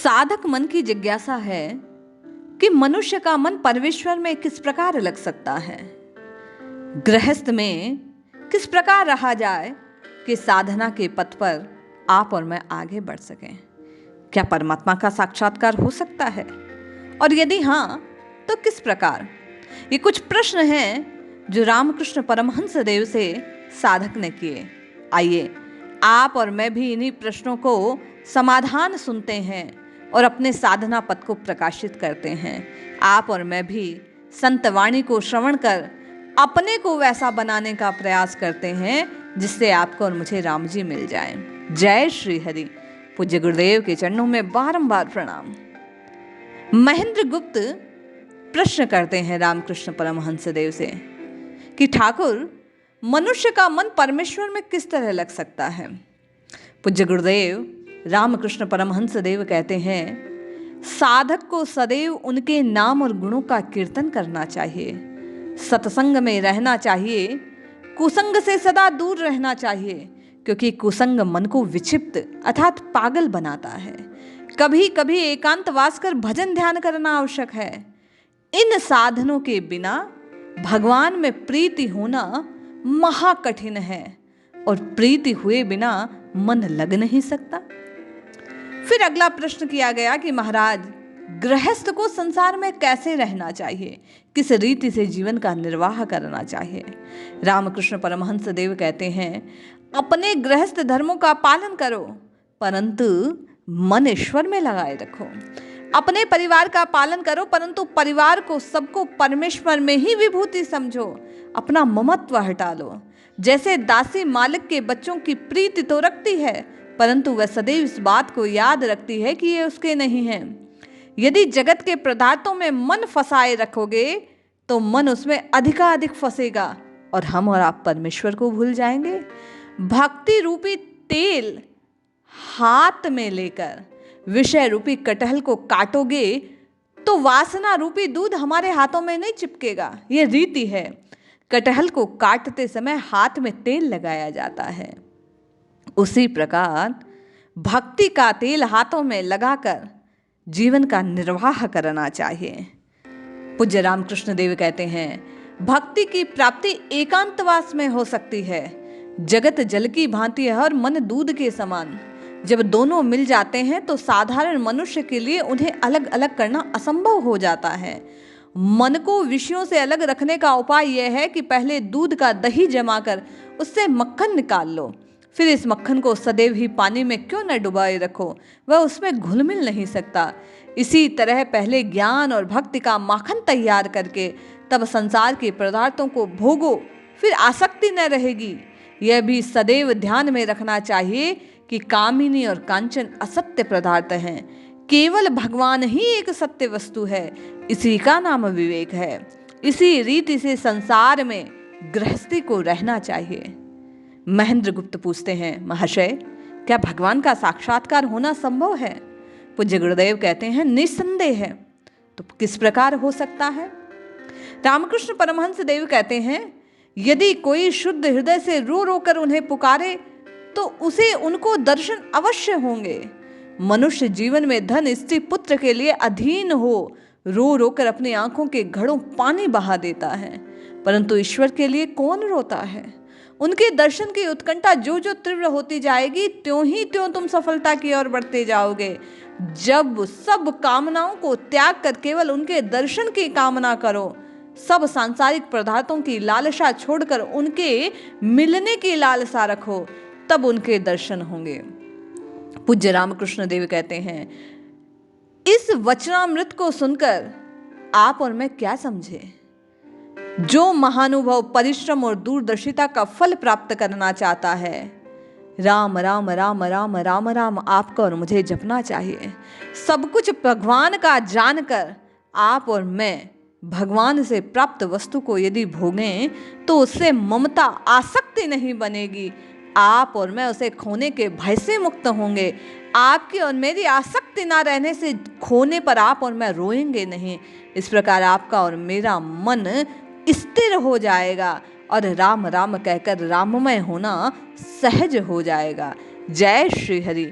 साधक मन की जिज्ञासा है कि मनुष्य का मन परमेश्वर में किस प्रकार लग सकता है। गृहस्थ में किस प्रकार रहा जाए कि साधना के पथ पर आप और मैं आगे बढ़ सकें। क्या परमात्मा का साक्षात्कार हो सकता है, और यदि हाँ तो किस प्रकार। ये कुछ प्रश्न हैं जो रामकृष्ण परमहंस देव से साधक ने किए। आइए आप और मैं भी इन्हीं प्रश्नों को समाधान सुनते हैं और अपने साधना पथ को प्रकाशित करते हैं। आप और मैं भी संत वाणी को श्रवण कर अपने को वैसा बनाने का प्रयास करते हैं जिससे आपको और मुझे राम जी मिल जाएं। जय श्री हरि। पूज्य गुरुदेव के चरणों में बारंबार प्रणाम। महेंद्र गुप्त प्रश्न करते हैं रामकृष्ण परमहंस देव से कि ठाकुर, मनुष्य का मन परमेश्वर में किस तरह लग सकता है। पूज्य गुरुदेव रामकृष्ण परमहंस देव कहते हैं, साधक को सदैव उनके नाम और गुणों का कीर्तन करना चाहिए, सत्संग में रहना चाहिए, कुसंग से सदा दूर रहना चाहिए, क्योंकि कुसंग मन को विक्षिप्त अर्थात पागल बनाता है। कभी कभी एकांतवास कर भजन ध्यान करना आवश्यक है। इन साधनों के बिना भगवान में प्रीति होना महाकठिन है, और प्रीति हुए बिना मन लग नहीं सकता। फिर अगला प्रश्न किया गया कि महाराज, गृहस्थ को संसार में कैसे रहना चाहिए, किस रीति से जीवन का निर्वाह करना चाहिए। रामकृष्ण परमहंस देव कहते हैं, अपने गृहस्थ धर्मों का पालन करो, परंतु मन ईश्वर में लगाए रखो। अपने परिवार का पालन करो, परंतु परिवार को सबको परमेश्वर में ही विभूति समझो। अपना ममत्व हटा लो। जैसे दासी मालिक के बच्चों की प्रीति तो रखती है, परंतु वह सदैव इस बात को याद रखती है कि ये उसके नहीं हैं। यदि जगत के पदार्थों में मन फंसाए रखोगे तो मन उसमें अधिकाधिक फंसेगा और हम और आप परमेश्वर को भूल जाएंगे। भक्ति रूपी तेल हाथ में लेकर विषय रूपी कटहल को काटोगे तो वासना रूपी दूध हमारे हाथों में नहीं चिपकेगा। ये रीति है। कटहल को काटते समय हाथ में तेल लगाया जाता है। उसी प्रकार भक्ति का तेल हाथों में लगाकर जीवन का निर्वाह करना चाहिए। पूज्य रामकृष्ण देव कहते हैं, भक्ति की प्राप्ति एकांतवास में हो सकती है। जगत जल की भांति है और मन दूध के समान। जब दोनों मिल जाते हैं तो साधारण मनुष्य के लिए उन्हें अलग अलग करना असंभव हो जाता है। मन को विषयों से अलग रखने का उपाय यह है कि पहले दूध का दही जमा कर उससे मक्खन निकाल लो। फिर इस मक्खन को सदैव ही पानी में क्यों न डुबाए रखो, वह उसमें घुल मिल नहीं सकता। इसी तरह पहले ज्ञान और भक्ति का माखन तैयार करके तब संसार के पदार्थों को भोगो, फिर आसक्ति न रहेगी। यह भी सदैव ध्यान में रखना चाहिए कि कामिनी और कांचन असत्य पदार्थ हैं, केवल भगवान ही एक सत्य वस्तु है। इसी का नाम विवेक है। इसी रीति से संसार में गृहस्थी को रहना चाहिए। महेंद्र गुप्त पूछते हैं, महाशय, क्या भगवान का साक्षात्कार होना संभव है। पूज्य गुरुदेव कहते हैं, निस्संदेह है। तो किस प्रकार हो सकता है। रामकृष्ण परमहंस देव कहते हैं, यदि कोई शुद्ध हृदय से रो रो कर उन्हें पुकारे तो उसे उनको दर्शन अवश्य होंगे। मनुष्य जीवन में धन स्त्री पुत्र के लिए अधीन हो रो रो कर अपनी आंखों के घड़ों पानी बहा देता है, परंतु ईश्वर के लिए कौन रोता है। उनके दर्शन की उत्कंठा जो जो तीव्र होती जाएगी, त्यों ही त्यों तुम सफलता की ओर बढ़ते जाओगे। जब सब कामनाओं को त्याग कर केवल उनके दर्शन की कामना करो, सब सांसारिक पदार्थों की लालसा छोड़कर उनके मिलने की लालसा रखो, तब उनके दर्शन होंगे। पूज्य रामकृष्ण देव कहते हैं, इस वचनामृत को सुनकर आप और मैं क्या समझे। जो महानुभव परिश्रम और दूरदर्शिता का फल प्राप्त करना चाहता है, राम राम राम राम राम राम आपको और मुझे जपना चाहिए। सब कुछ भगवान का जानकर आप और मैं भगवान से प्राप्त वस्तु को यदि भोगें तो उससे ममता आसक्ति नहीं बनेगी। आप और मैं उसे खोने के भय से मुक्त होंगे। आपकी और मेरी आसक्ति ना रहने से खोने पर आप और मैं रोएंगे नहीं। इस प्रकार आपका और मेरा मन स्थिर हो जाएगा और राम राम कहकर राममय होना सहज हो जाएगा। जय श्री हरि।